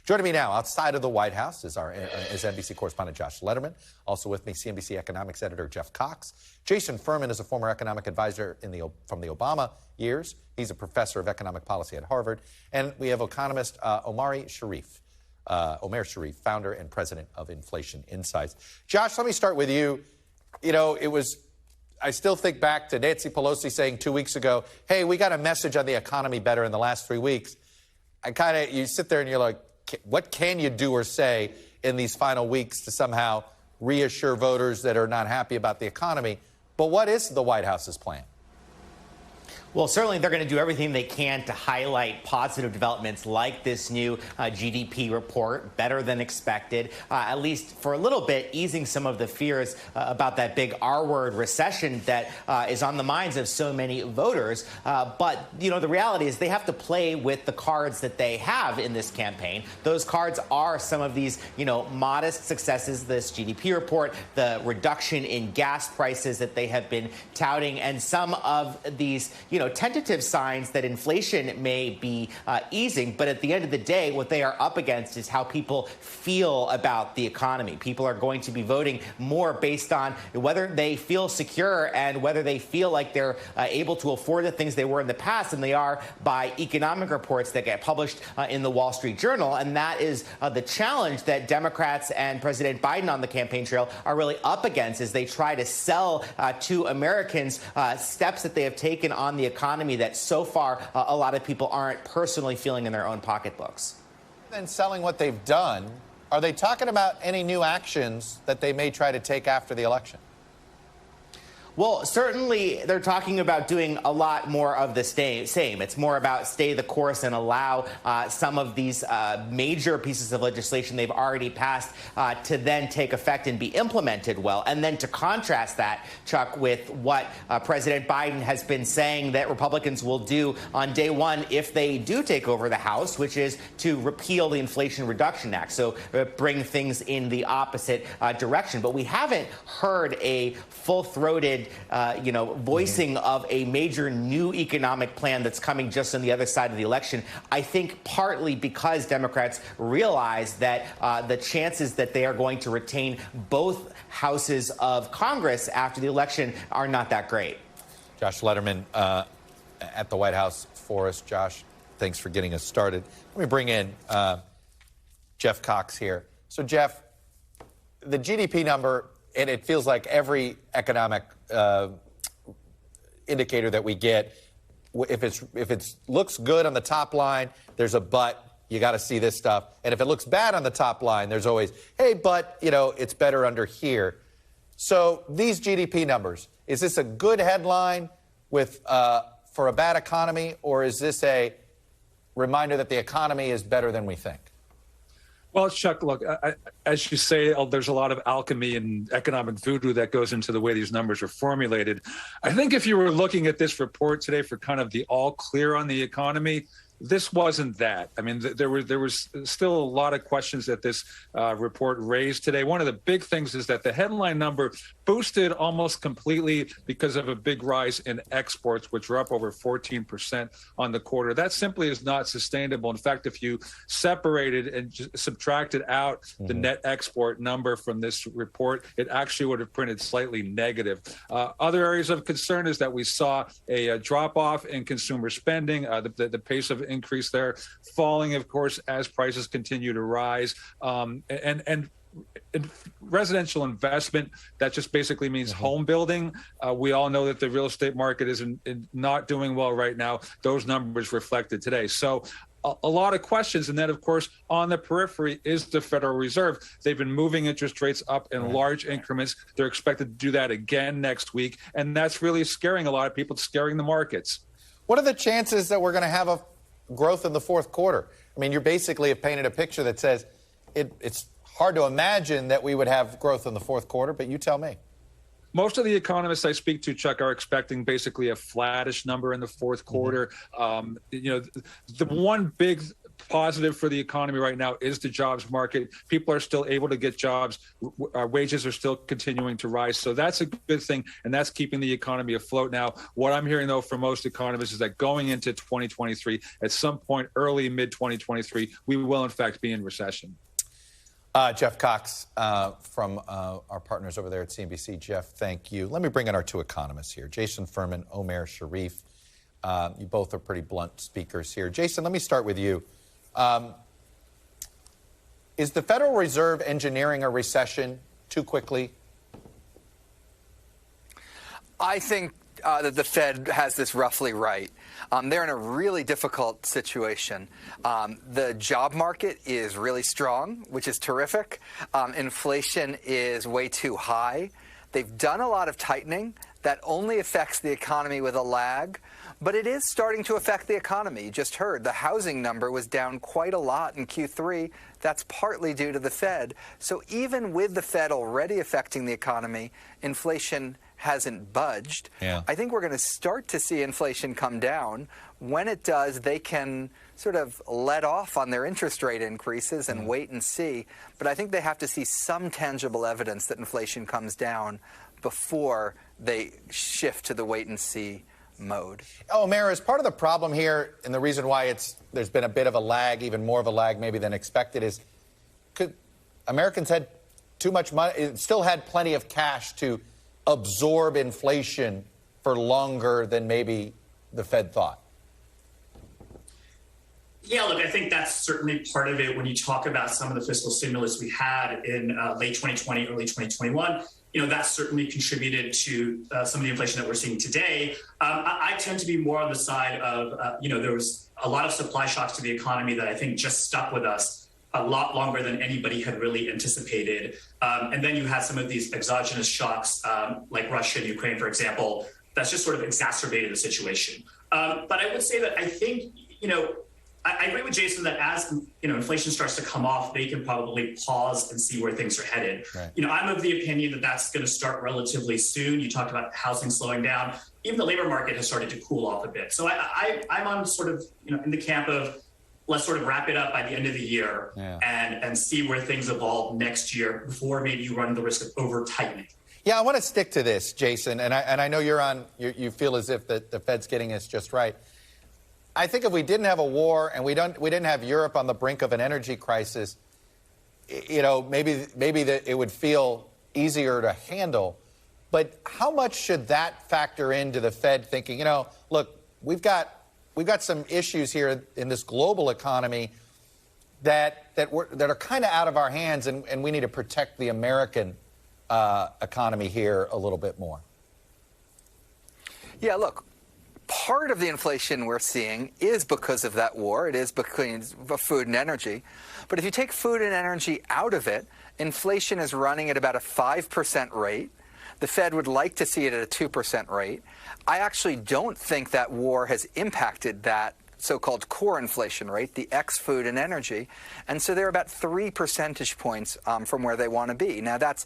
Joining me now outside of the White House is NBC correspondent Josh Lederman. Also with me, CNBC economics editor Jeff Cox. Jason Furman is a former economic advisor from the Obama years. He's a professor of economic policy at Harvard. And we have economist Omair Sharif, founder and president of Inflation Insights. Josh, let me start with you. I still think back to Nancy Pelosi saying 2 weeks ago, hey, we got a message on the economy better in the last 3 weeks. You sit there and you're like, what can you do or say in these final weeks to somehow reassure voters that are not happy about the economy? But what is the White House's plan? Well, certainly they're going to do everything they can to highlight positive developments like this new GDP report, better than expected, at least for a little bit, easing some of the fears about that big R-word recession that is on the minds of so many voters. But, the reality is they have to play with the cards that they have in this campaign. Those cards are some of these, modest successes, this GDP report, the reduction in gas prices that they have been touting, and some of these, tentative signs that inflation may be easing. But at the end of the day, what they are up against is how people feel about the economy. People are going to be voting more based on whether they feel secure and whether they feel like they're able to afford the things they were in the past than they are by economic reports that get published in the Wall Street Journal. And that is the challenge that Democrats and President Biden on the campaign trail are really up against as they try to sell to Americans steps that they have taken on the economy that so far a lot of people aren't personally feeling in their own pocketbooks. And selling what they've done, are they talking about any new actions that they may try to take after the election? Well, certainly they're talking about doing a lot more of the same. It's more about stay the course and allow some of these major pieces of legislation they've already passed to then take effect and be implemented well. And then to contrast that, Chuck, with what President Biden has been saying that Republicans will do on day one if they do take over the House, which is to repeal the Inflation Reduction Act. So bring things in the opposite direction. But we haven't heard a full-throated voicing of a major new economic plan that's coming just on the other side of the election. I think partly because Democrats realize that the chances that they are going to retain both houses of Congress after the election are not that great. Josh Lederman at the White House for us. Josh, thanks for getting us started. Let me bring in Jeff Cox here. So, Jeff, the GDP number, and it feels like every economic indicator that we get, if it looks good on the top line, there's a but. You got to see this stuff. And if it looks bad on the top line, there's always, hey, but, it's better under here. So these GDP numbers, is this a good headline for a bad economy, or is this a reminder that the economy is better than we think? Well, Chuck, look, as you say, there's a lot of alchemy and economic voodoo that goes into the way these numbers are formulated. I think if you were looking at this report today for kind of the all clear on the economy, this wasn't that. I mean, there was still a lot of questions that this report raised today. One of the big things is that the headline number boosted almost completely because of a big rise in exports, which were up over 14% on the quarter. That simply is not sustainable. In fact, if you separated and just subtracted out the net export number from this report, it actually would have printed slightly negative. Other areas of concern is that we saw a drop-off in consumer spending, the pace of increase there falling, of course, as prices continue to rise, and residential investment, that just basically means home building. We all know that the real estate market is not doing well right now. Those numbers reflected today. So a lot of questions. And then, of course, on the periphery is the Federal Reserve. They've been moving interest rates up in large increments. They're expected to do that again next week. And that's really scaring a lot of people, scaring the markets. What are the chances that we're going to have a growth in the fourth quarter? I mean, you basically have painted a picture that says it's hard to imagine that we would have growth in the fourth quarter, but you tell me. Most of the economists I speak to, Chuck, are expecting basically a flattish number in the fourth quarter. The one big positive for the economy right now is the jobs market. People are still able to get jobs. Wages are still continuing to rise. So that's a good thing, and that's keeping the economy afloat now. What I'm hearing, though, from most economists is that going into 2023, at some point early, mid-2023, we will, in fact, be in recession. Jeff Cox from our partners over there at CNBC. Jeff, thank you. Let me bring in our two economists here, Jason Furman, Omair Sharif. You both are pretty blunt speakers here. Jason, let me start with you. Is the Federal Reserve engineering a recession too quickly? I think that the Fed has this roughly right. They're in a really difficult situation. The job market is really strong, which is terrific. Inflation is way too high. They've done a lot of tightening that only affects the economy with a lag, but it is starting to affect the economy. You just heard the housing number was down quite a lot in Q3. That's partly due to the Fed. So even with the Fed already affecting the economy, inflation hasn't budged. Yeah. I think we're going to start to see inflation come down. When it does, they can sort of let off on their interest rate increases and wait and see. But I think they have to see some tangible evidence that inflation comes down before they shift to the wait and see mode. Omair, is part of the problem here, and the reason why there's been a bit of a lag, even more of a lag maybe than expected, is Americans had too much money, still had plenty of cash to absorb inflation for longer than maybe the Fed thought? Yeah, look, I think that's certainly part of it when you talk about some of the fiscal stimulus we had in late 2020, early 2021. That certainly contributed to some of the inflation that we're seeing today. I tend to be more on the side of, there was a lot of supply shocks to the economy that I think just stuck with us a lot longer than anybody had really anticipated. And then you had some of these exogenous shocks, like Russia and Ukraine, for example, that's just sort of exacerbated the situation. But I would say that I think, I agree with Jason that as inflation starts to come off, they can probably pause and see where things are headed. Right. I'm of the opinion that that's going to start relatively soon. You talked about housing slowing down. Even the labor market has started to cool off a bit. So I'm on sort of in the camp of let's sort of wrap it up by the end of the year and see where things evolve next year before maybe you run the risk of over tightening. Yeah, I want to stick to this, Jason, and I know you feel as if the Fed's getting us just right. I think if we didn't have a war and we didn't have Europe on the brink of an energy crisis, maybe it would feel easier to handle. But how much should that factor into the Fed thinking, look, we've got some issues here in this global economy that are kind of out of our hands, and we need to protect the American economy here a little bit more? Yeah, look. Part of the inflation we're seeing is because of that war. It is because of food and energy. But if you take food and energy out of it, inflation is running at about a 5% rate. The Fed would like to see it at a 2% rate. I actually don't think that war has impacted that so-called core inflation rate, the ex-food and energy. And so they're about 3 percentage points from where they want to be. Now, that's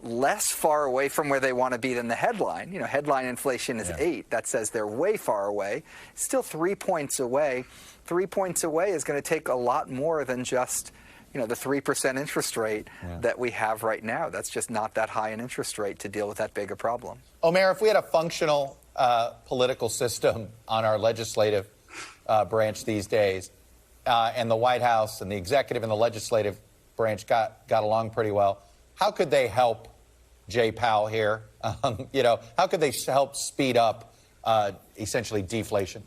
less far away from where they want to be than the headline. Headline inflation is 8. That says they're way far away. Still 3 points away. 3 points away is going to take a lot more than just, the 3% interest rate that we have right now. That's just not that high an interest rate to deal with that big a problem. Omair, if we had a functional political system on our legislative branch these days, and the White House and the executive and the legislative branch got along pretty well, how could they help Jay Powell here? How could they help speed up essentially deflation?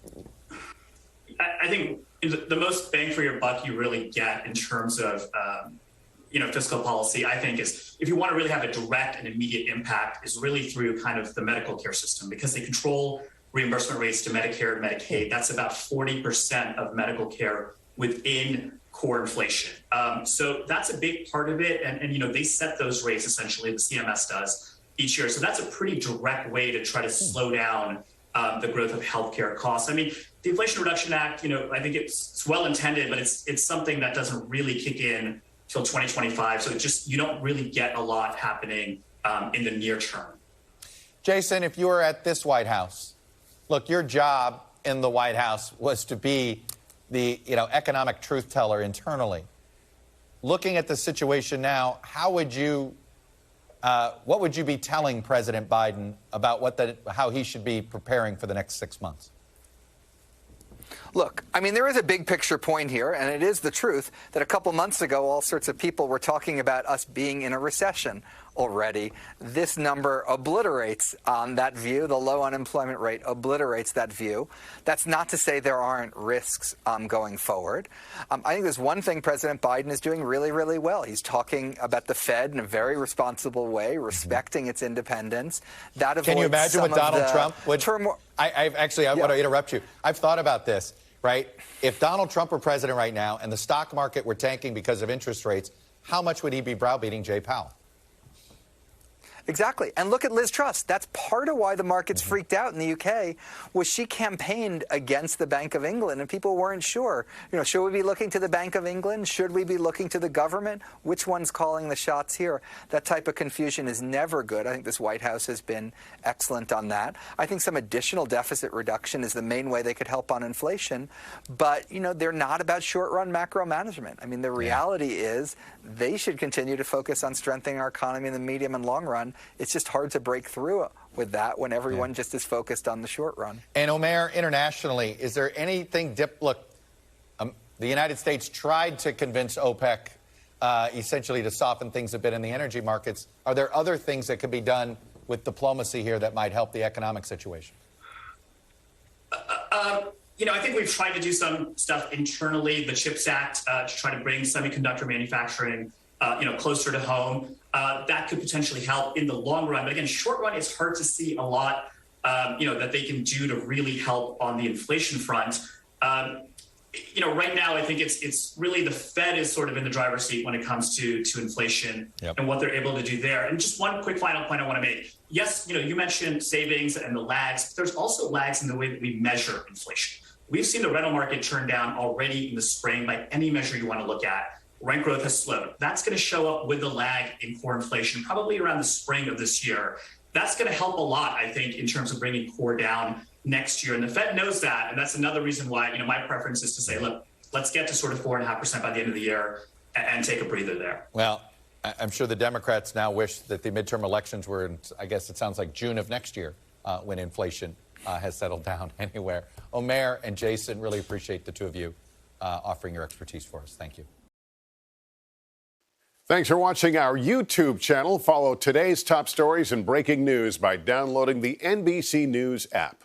I think the most bang for your buck you really get in terms of fiscal policy, I think, is if you want to really have a direct and immediate impact, is really through kind of the medical care system, because they control reimbursement rates to Medicare and Medicaid. That's about 40% of medical care within core inflation. So that's a big part of it. And they set those rates, essentially, the CMS does each year. So that's a pretty direct way to try to slow down the growth of healthcare costs. I mean, the Inflation Reduction Act, I think it's well intended, but it's something that doesn't really kick in till 2025. So you don't really get a lot happening in the near term. Jason, if you were at this White House, look, your job in the White House was to be the economic truth teller internally. Looking at the situation now, what would you be telling President Biden about how he should be preparing for the next 6 months? Look, I mean, there is a big picture point here, and it is the truth that a couple months ago, all sorts of people were talking about us being in a recession already. This number obliterates that view. The low unemployment rate obliterates that view. That's not to say there aren't risks going forward. I think there's one thing President Biden is doing really, really well. He's talking about the Fed in a very responsible way, respecting its independence. That avoids Can you imagine what Donald Trump would? Turmoil. I want to interrupt you. I've thought about this, right? If Donald Trump were president right now and the stock market were tanking because of interest rates, how much would he be browbeating Jay Powell? Exactly. And look at Liz Truss. That's part of why the markets freaked out in the UK, was she campaigned against the Bank of England, and people weren't sure. Should we be looking to the Bank of England? Should we be looking to the government? Which one's calling the shots here? That type of confusion is never good. I think this White House has been excellent on that. I think some additional deficit reduction is the main way they could help on inflation. But, they're not about short-run macro management. I mean, the reality is they should continue to focus on strengthening our economy in the medium and long run. It's just hard to break through with that when everyone just is focused on the short run. And Omair, internationally, is there anything the United States tried to convince OPEC essentially to soften things a bit in the energy markets. Are there other things that could be done with diplomacy here that might help the economic situation? I think we've tried to do some stuff internally, the CHIPS Act, to try to bring semiconductor manufacturing closer to home. That could potentially help in the long run. But again, short run, it's hard to see a lot, that they can do to really help on the inflation front. Right now, I think it's really the Fed is sort of in the driver's seat when it comes to inflation and what they're able to do there. And just one quick final point I want to make. Yes, you mentioned savings and the lags. But there's also lags in the way that we measure inflation. We've seen the rental market turn down already in the spring by any measure you want to look at. Rent growth has slowed. That's going to show up with the lag in core inflation probably around the spring of this year. That's going to help a lot, I think, in terms of bringing core down next year. And the Fed knows that. And that's another reason why, my preference is to say, look, let's get to sort of 4.5% by the end of the year and take a breather there. Well, I'm sure the Democrats now wish that the midterm elections were in, I guess it sounds like June of next year when inflation has settled down anywhere. Omair and Jason, really appreciate the two of you offering your expertise for us. Thank you. Thanks for watching our YouTube channel. Follow today's top stories and breaking news by downloading the NBC News app.